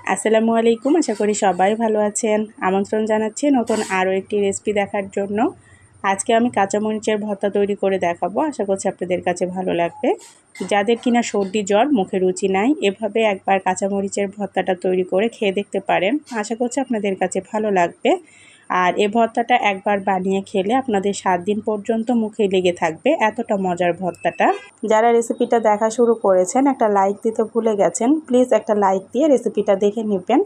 আসসালামু আলাইকুম। আশা করি সবাই ভালো আছেন। আমন্ত্রণ জানাচ্ছি নতুন আরও একটি রেসিপি দেখার জন্য। আজকে আমি কাঁচামরিচের ভর্তা তৈরি করে দেখাবো। আশা করছি আপনাদের কাছে ভালো লাগবে। যাদের কিনা সর্দি জ্বর, মুখে রুচি নাই, এভাবে একবার কাঁচামরিচের ভর্তাটা তৈরি করে খেয়ে দেখতে পারেন। আশা করছি আপনাদের কাছে ভালো লাগবে। আর এই ভর্তাটা একবার বানিয়ে খেলে আপনাদের 7 দিন পর্যন্ত মুখে লেগে থাকবে, এতটা মজার ভর্তাটা। যারা রেসিপিটা দেখা শুরু করেছেন একটা লাইক দিতে ভুলে গেছেন, প্লিজ একটা লাইক দিয়ে রেসিপিটা দেখে নেবেন।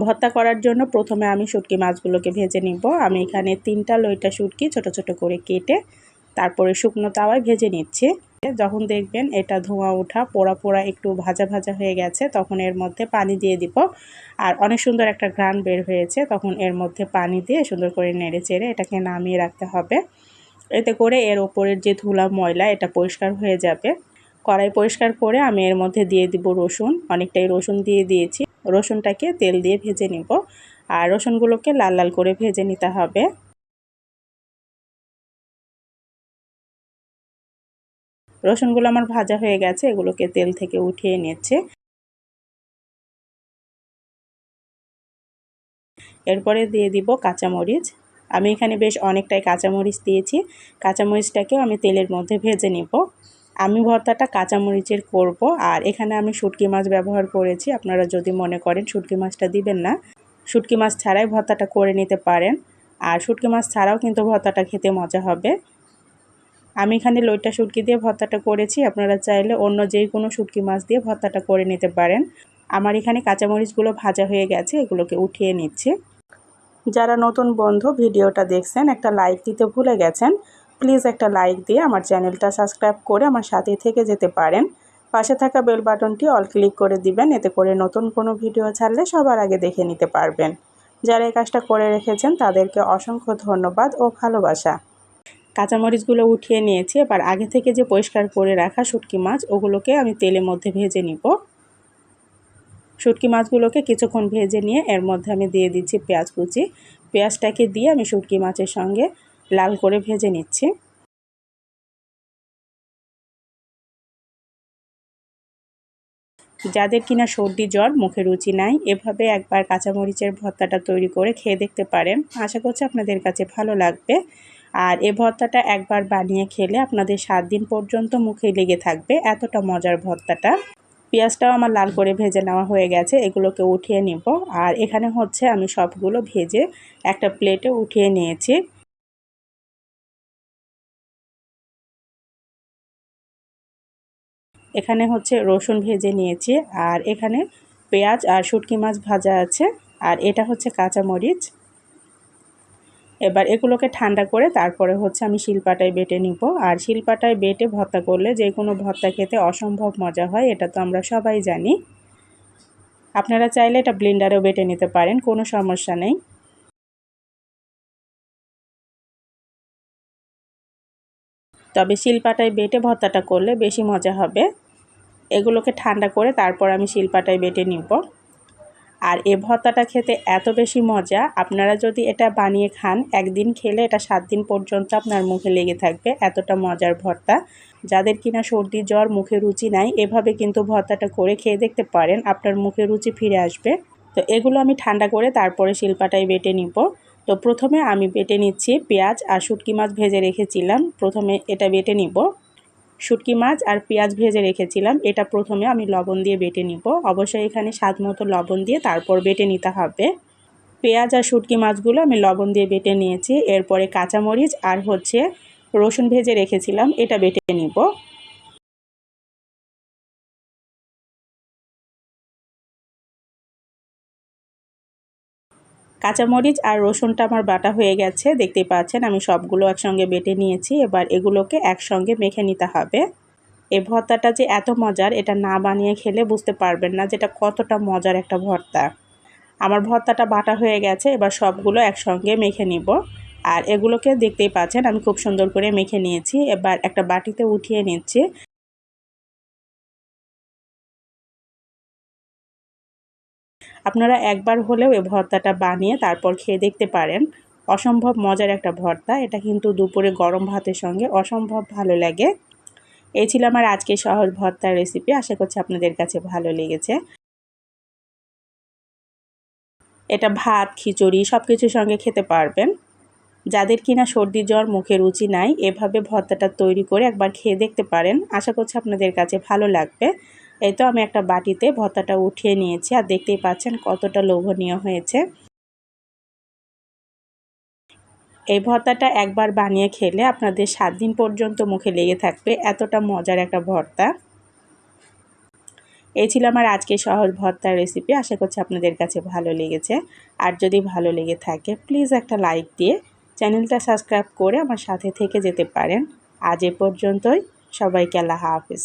ভর্তা করার জন্য প্রথমে আমি শুটকি মাছগুলোকে ভেজে নিব। আমি এখানে 3টা লইটা শুটকি ছোট ছোট করে কেটে তারপরে শুকনো তাওয়ায় ভেজে নিচ্ছি। যখন দেখবেন এটা ধোঁয়া ওঠা পোড়া পোড়া একটু ভাজা ভাজা হয়ে গেছে, তখন এর মধ্যে পানি দিয়ে দিব। আর অনেক সুন্দর একটা ঘ্রাণ বের হয়েছে, তখন এর মধ্যে পানি দিয়ে সুন্দর করে নেড়ে চেড়ে এটাকে নামিয়ে রাখতে হবে। এতে করে এর ওপরের যে ধুলা ময়লা এটা পরিষ্কার হয়ে যাবে। কড়াই পরিষ্কার করে আমি এর মধ্যে দিয়ে দিব রসুন। অনেকটাই রসুন দিয়ে দিয়েছি। রসুনটাকে তেল দিয়ে ভেজে নিব। আর রসুনগুলোকে লাল লাল করে ভেজে নিতে হবে। রসুনগুলো আমার ভাজা হয়ে গেছে, এগুলোকে তেল থেকে উঠিয়ে নিচ্ছে। এরপরে দিয়ে দিব কাঁচামরিচ। আমি এখানে বেশ অনেকটাই কাঁচামরিচ দিয়েছি। কাঁচামরিচটাকেও আমি তেলের মধ্যে ভেজে নিব। আমি ভর্তাটা কাঁচামরিচের করব। আর এখানে আমি শুটকি মাছ ব্যবহার করেছি। আপনারা যদি মনে করেন শুটকি মাছটা দিবেন না, শুটকি মাছ ছাড়াই ভর্তাটা করে নিতে পারেন। আর শুটকি মাছ ছাড়াও কিন্তু ভর্তাটা খেতে মজা হবে। আমি এখানে লইট্টা শুটকি দিয়ে ভর্তাটা করেছি। আপনারা চাইলে অন্য যে কোনো শুটকি মাছ দিয়ে ভর্তাটা করে নিতে পারেন। আমার এখানে কাঁচামরিচগুলো ভাজা হয়ে গেছে, এগুলোকে উঠিয়ে নিচ্ছি। যারা নতুন বন্ধু ভিডিওটা দেখছেন একটা লাইক দিতে ভুলে গেছেন, প্লিজ একটা লাইক দিয়ে আমার চ্যানেলটা সাবস্ক্রাইব করে আমার সাথে থেকে যেতে পারেন। পাশে থাকা বেল বাটনটি অল ক্লিক করে দিবেন, এতে করে নতুন কোনো ভিডিও ছাড়লে সবার আগে দেখে নিতে পারবেন। যারা এই কাজটা করে রেখেছেন তাদেরকে অসংখ্য ধন্যবাদ ও ভালোবাসা। কাঁচামরিচগুলো উঠিয়ে নিয়েছি। এবার আগে থেকে যে পরিষ্কার করে রাখা শুটকি মাছ ওগুলোকে আমি তেলের মধ্যে ভেজে নিব। শুটকি মাছগুলোকে কিছুক্ষণ ভেজে নিয়ে এর মধ্যে আমি দিয়ে দিচ্ছি পেঁয়াজ কুচি। পেঁয়াজটাকে দিয়ে আমি শুটকি মাছের সঙ্গে লাল করে ভেজে নিচ্ছি। যাদের কিনা সর্দি জ্বর, মুখে রুচি নাই, এভাবে একবার কাঁচামরিচের ভর্তাটা তৈরি করে খেয়ে দেখতে পারেন। আশা করছি আপনাদের কাছে ভালো লাগবে। আর এই ভর্তাটা একবার বানিয়ে খেলে আপনাদের 7 দিন পর্যন্ত মুখে লেগে থাকবে, এতটা মজার ভর্তাটা। পেঁয়াজটাও আমার লাল করে ভেজে নেওয়া হয়ে গেছে, এগুলোকে উঠিয়ে নিব। আর এখানে হচ্ছে আমি সবগুলো ভেজে একটা প্লেটে উঠিয়ে নিয়েছি। এখানে হচ্ছে রসুন ভেজে নিয়েছি। আর এখানে পেঁয়াজ আর শুটকি মাছ ভাজা আছে। আর এটা হচ্ছে কাঁচামরিচ। এবার এগুলোকে ঠান্ডা করে তারপরে হচ্ছে আমি শিলপাটায় বেটে নিব। আর শিলপাটায় বেটে ভর্তা করলে যে কোনো ভর্তা খেতে অসম্ভব মজা হয়, এটা তো আমরা সবাই জানি। আপনারা চাইলে এটা ব্লেন্ডারেও বেটে নিতে পারেন, কোনো সমস্যা নেই। তবে শিলপাটায় বেটে ভর্তাটা করলে বেশি মজা হবে। এগুলোকে ঠান্ডা করে তারপর আমি শিলপাটায় বেটে নিব। আর এই ভর্তাটা খেতে এত বেশি মজা, আপনারা যদি এটা বানিয়ে খান একদিন খেলে এটা 7 দিন পর্যন্ত আপনার মুখে লেগে থাকবে, এতটা মজার ভর্তা। যাদের কিনা সর্দি জ্বর, মুখে রুচি নাই, এভাবে কিন্তু ভর্তাটা করে খেয়ে দেখতে পারেন, আপনার মুখে রুচি ফিরে আসবে। তো এগুলো আমি ঠান্ডা করে তারপরে শিলপাটায় বেটে নিব। তো প্রথমে আমি বেটে নিচ্ছি পেঁয়াজ আর শুটকি মাছ ভেজে রেখেছিলাম, প্রথমে এটা বেটে নিব। শুটকি মাছ আর পেঁয়াজ ভেজে রেখেছিলাম, এটা প্রথমে আমি লবণ দিয়ে বেটে নিব। অবশ্যই এখানে স্বাদ মতো লবণ দিয়ে তারপর বেটে নিতে হবে। পেঁয়াজ আর শুটকি মাছগুলো আমি লবণ দিয়ে বেটে নিয়েছি। এরপরে কাঁচামরিচ আর হচ্ছে রসুন ভেজে রেখেছিলাম, এটা বেটে নিব। কাঁচামরিচ আর রসুনটা আমার বাটা হয়ে গেছে, দেখতেই পাচ্ছেন আমি সবগুলো একসঙ্গে বেটে নিয়েছি। এবার এগুলোকে একসঙ্গে মেখে নিতে হবে। এই ভর্তাটা যে এত মজার, এটা না বানিয়ে খেলে বুঝতে পারবেন না যেটা কতটা মজার একটা ভর্তা। আমার ভর্তাটা বাটা হয়ে গেছে, এবার সবগুলো একসঙ্গে মেখে নিব। আর এগুলোকে দেখতেই পাচ্ছেন আমি খুব সুন্দর করে মেখে নিয়েছি। এবার একটা বাটিতে উঠিয়ে নিচ্ছি। আপনারা একবার হলেও এই ভর্তাটা বানিয়ে তারপর খেয়ে দেখতে পারেন, অসম্ভব মজার একটা ভর্তা। এটা কিন্তু দুপুরে গরম ভাতের সঙ্গে অসম্ভব ভালো লাগে। এই ছিল আমার আজকে সহজ ভর্তার রেসিপি। আশা করছি আপনাদের কাছে ভালো লেগেছে। এটা ভাত, খিচুড়ি সব কিছুর সঙ্গে খেতে পারবেন। যাদের কিনা সর্দি জ্বর, মুখে রুচি নাই, এভাবে ভর্তাটা তৈরি করে একবার খেয়ে দেখতে পারেন। আশা করছি আপনাদের কাছে ভালো লাগবে। এই তো আমি একটা বাটিতে ভর্তাটা উঠিয়ে নিয়েছি, আর দেখতেই পাচ্ছেন কতটা লোভনীয় হয়েছে। এই ভর্তাটা একবার বানিয়ে খেলে আপনাদের 7 দিন পর্যন্ত মুখে লেগে থাকবে, এতটা মজার একটা ভর্তা। এই ছিল আমার আজকের সহজ ভর্তার রেসিপি। আশা করছি আপনাদের কাছে ভালো লেগেছে। আর যদি ভালো লেগে থাকে প্লিজ একটা লাইক দিয়ে চ্যানেলটা সাবস্ক্রাইব করে আমার সাথে থেকে যেতে পারেন। আজ এ পর্যন্তই। সবাইকে আল্লাহ হাফেজ।